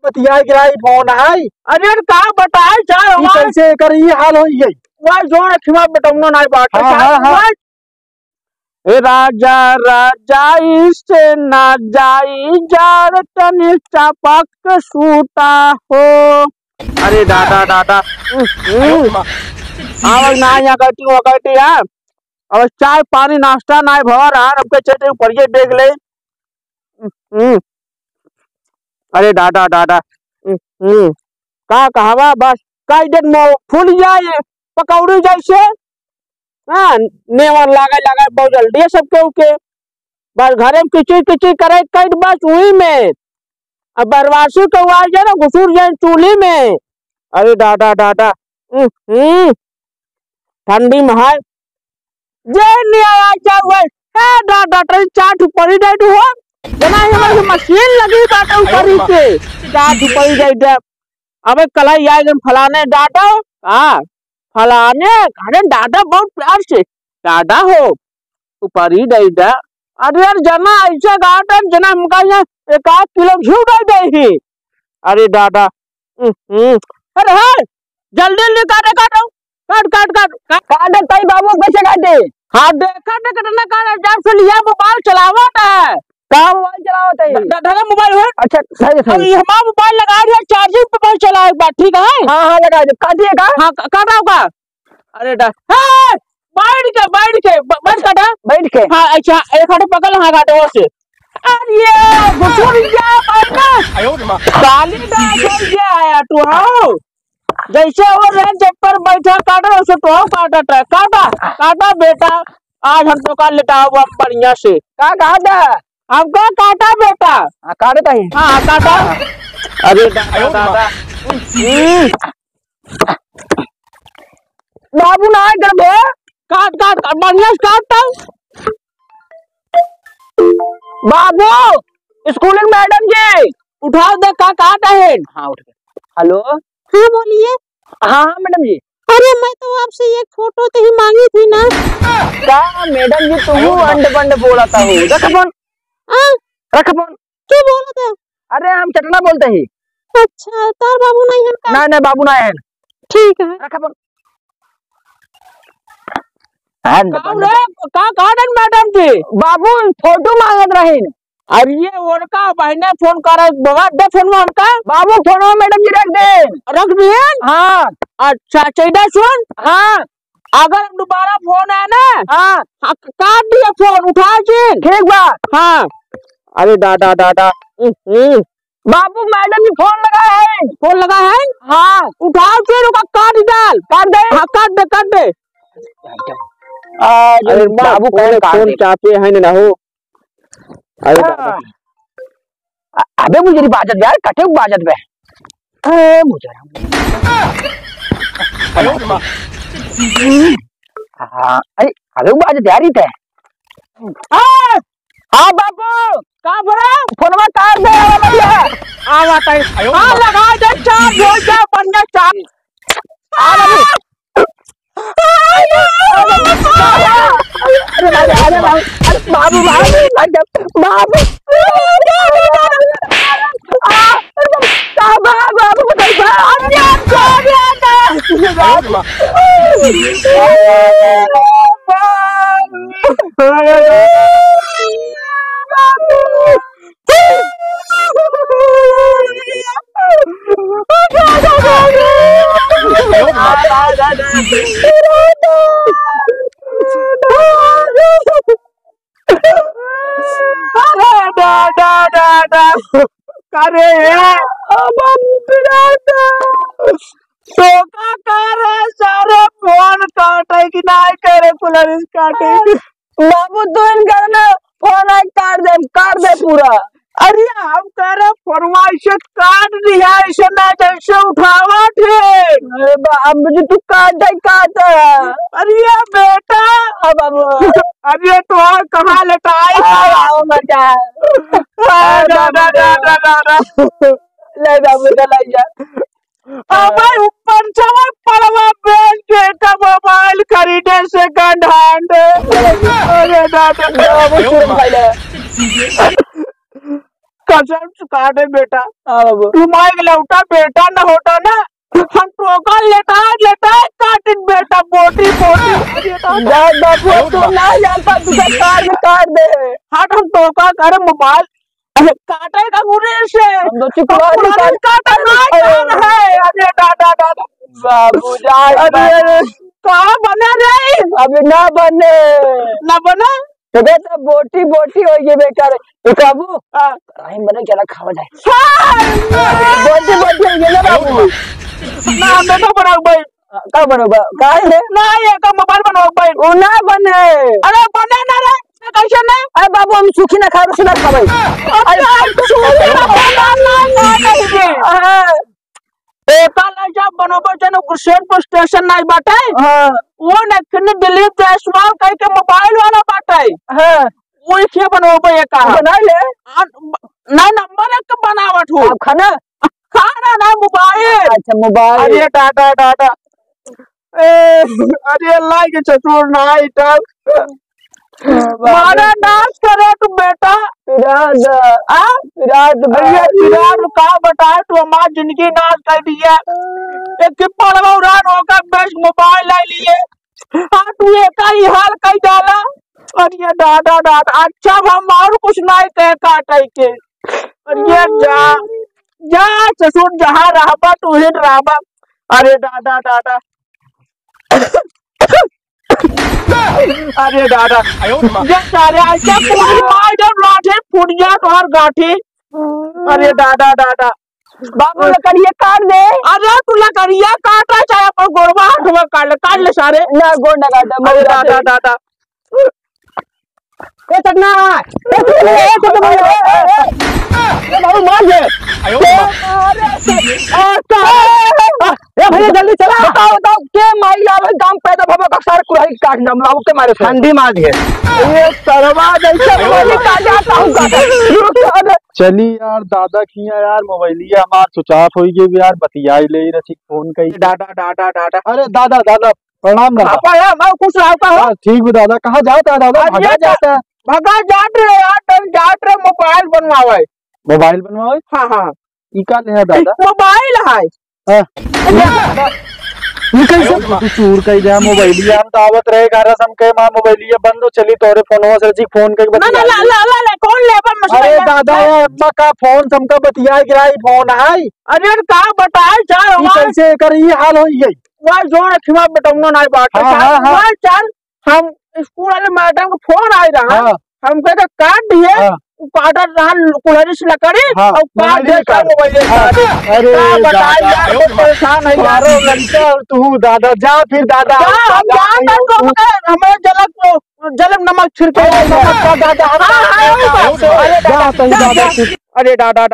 बतिया गिराई फोन है। अरे का बताए चार ई कैसे कर ई हाल हो गई। वह जोर खिमा बेटौनो नहीं बात हाँ। ए राजा राजा इससे ना जाई जार तनि चपक सूता हो। अरे दादा दादा आवाज ना यहाँ कहती है। अब चाय पानी नाश्ता ना भर हमके चेटे ऊपर देख ले। अरे दादा दादा का कहवा बस कई दिन में फूल जाए पकौड़ी जैसे। हाँ नेवर लगा बहुत जल्दी है सबके उके बस घरे में किची करे कई बस वही में अब बरवासी के आवाज है ना घुसूर जाए चूल्ही में। अरे दादा दादा ठंडी में है जे नहीं आवाज हुआ है दादा ट्रेन चाट ऊपर ही जाए हो जना हमारी मशीन लगी बाटा ऊपर ही के चाट ऊपर ही जाए। अबे कलाई आए फलाने डाटा हाँ फलाने अरे दादा बहुत प्यार से दादा हो ऊपर ही दे दा। अरे यार जना ऐसा गाट जना हमका यहाँ 1 किलो घी दे ही। अरे दादा अरे हाँ जल्दी काटे काटो काट ताई बाबू कैसे काटे। हाँ देखा ना काटे जब से लिया मोबाइल चलावत है। कहाँ मोबाइल चलावत है दादा मोबाइल है। अच्छा सही सही हमारा मोबाइल लगा दिया चार्जिंग पे बस चला एक बार ठीक है। हाँ लगा दे काटिए का हाँ काटा होगा। अरे बैठ के बस काटा बैठ के हाँ अच्छा एक हाथ पकड़ हाँ काटे से। अरे घुसूर क्या काली क्या आया तू हाँ जैसे वो रेंज पर बैठा काटा वैसे तो काटा काटा बेटा आज हम तो का लेटा हुआ बढ़िया से का काटा हमको काटा बेटा काटता ही हाँ काटा। अरे दादा बाबू ना कर दे काट बढ़िया से काटता बाबू स्कूल मैडम जी उठाओ दे का काटा है। हाँ उठ गए हेलो हाँ बोलिए। हाँ मैडम जी अरे मैं तो आपसे एक फोटो तो ही मांगी थी ना। क्या मैडम जी तुम अंड बंड बोला था रख फोन क्या बोला था। अरे हम चटना बोलते ही। अच्छा तार बाबू नहीं है का? नहीं बाबू नहीं है। ठीक है रख फोन का गार्डन मैडम जी बाबू फोटो मांगत रहे। अरे ये उनका बहने फोन कर दे फोन में हमका बाबू फोन में मैडम जी रख दिए। हाँ अच्छा चाहिए सुन हाँ अगर दोबारा फोन है ना हाँ काट दिया फोन उठा जी ठीक बात हाँ। अरे दादा बाबू मैडम जी फोन लगा है हाँ उठाओ फिर काट डाल काट दे हाँ काट दे अरे बाबू फोन चाहते हैं ना हो। अरे अबे मुझे बाजत यार कटे बाजत में मुझे हाँ अरे अबे बाजत यार ही थे। हाँ बाबू कहाँ बोला फोन में काट दे हाँ लगा दे चार्ज हो जाए बढ़िया चार्ज। बाबू सारे फोन काटे कि नहीं करे पुलिस काटे बाबू तू करना फोन काट दे पूरा। अरे हम कह रहे फरमाइश काट दिया ऐसे ना जैसे उठावा थे। अरे अब मुझे तू काट अरे बेटा अब अरे तो कहाँ लटाई ले बाबू जा अब ऊपर से पड़वा बेच के का मोबाइल खरीदे से गंढांड। अरे दादा कसम काटे बेटा हाँ बाबू तुम्हारे लौटा बेटा न होता ना हम टोका लेता काट बेटा बोटी बोटी बाबू तू ना जानता तुझे काट दे हट हम टोका करे मोबाइल अरे काटे का गुरे से हम तो चुकवा काटा नहीं है अरे दादा दादा बाबू जाए अरे कहाँ बना रे अभी ना बने ना बना तो कहता बोटी बोटी हो गई बेकार बाबू कहीं बने क्या खावा जाए बोटी बोटी हो गई ना बाबू ना मैं तो बनाऊ भाई का बनोगा काहे रे ना ये का मोबाइल बनाऊ भाई वो ना बने अरे बने ना रे कैसे ना अरे बाबू हम सूखी ना खा रहे ना खावे जब बनोबो जन कुशेनपुर स्टेशन नहीं बाटे हां वो नखन दिलीप जायसवाल कह के मोबाइल वाला बाटे हां वो के बनोबो ये का बना ले ना नंबर एक बनावट हो खाना खाना ना मोबाइल अच्छा मोबाइल अरे टाटा टाटा अरे अल्लाह के चतुर नाइट मारा डांस करे तू बेटा विराट का बताए तू हमारी जिंदगी नाश कर दी है एक पड़वा उड़ान होकर बेस्ट मोबाइल ले लिए हाँ तू एक ही हाल कर डाला और ये डाटा डाटा अच्छा हम और कुछ नहीं कह काटे के और ये जा ससुर जहाँ रहा तू ही रहा अरे डाटा डाटा अरे दादा जब सारे आइए पूरी माइडर लाठी फूट गया तो हर गाठी अरे दादा दादा बाबू लकड़िया काट दे अरे तू लकड़िया काटा चाहे पर गोरवा हाथ काट ले सारे ना गोड़ ना काटा अरे दादा दादा ए तकना बाबू मार दे भैया जल्दी चला बताओ बताओ के माई आवे गांव पैदा भवा का सारे कुराई काट दम लाऊ के मारे ठंडी मार दिए ये सरवा जैसे बोली काट जाता हूं चली यार दादा किया यार मोबाइलिया हमार स्विच ऑफ होई गई यार बतियाई ले रही फोन कई दादा दादा दादा अरे दादा दादा प्रणाम दादा पापा यार मैं कुछ रहता हूं ठीक है दादा कहाँ जाता है दादा भगा जाता है भगा जाट रे यार तुम जाट रे मोबाइल बनवावे मोबाइल बनवाओ हाँ हाँ ई का ले है दादा मोबाइल है निकल से चूर कई जा मोबाइलिया हम दावत रहे गारा सम के मां मोबाइलिया बंद हो चली तोरे फोनवा से जी फोन कई ना ना ला ला ला कौन लेबर मसला अरे दादा ये अम्मा का फोन समका बतिया गिराई फोन है अरे का बताए चार ई कैसे कर ई हाल होई गई वह जोर खिमा बेटौनो नहीं बात चल चल हम स्कूल वाले मैडम को फोन आ रहा हम कहते काट दिए काटा रहा कुल्हड़ी से लकड़ी और काट दे मोबाइल अरे बताए यार परेशान है यार लड़का तू दादा जा फिर दादा हमें जलम नमक छिड़के दादा अरे दादा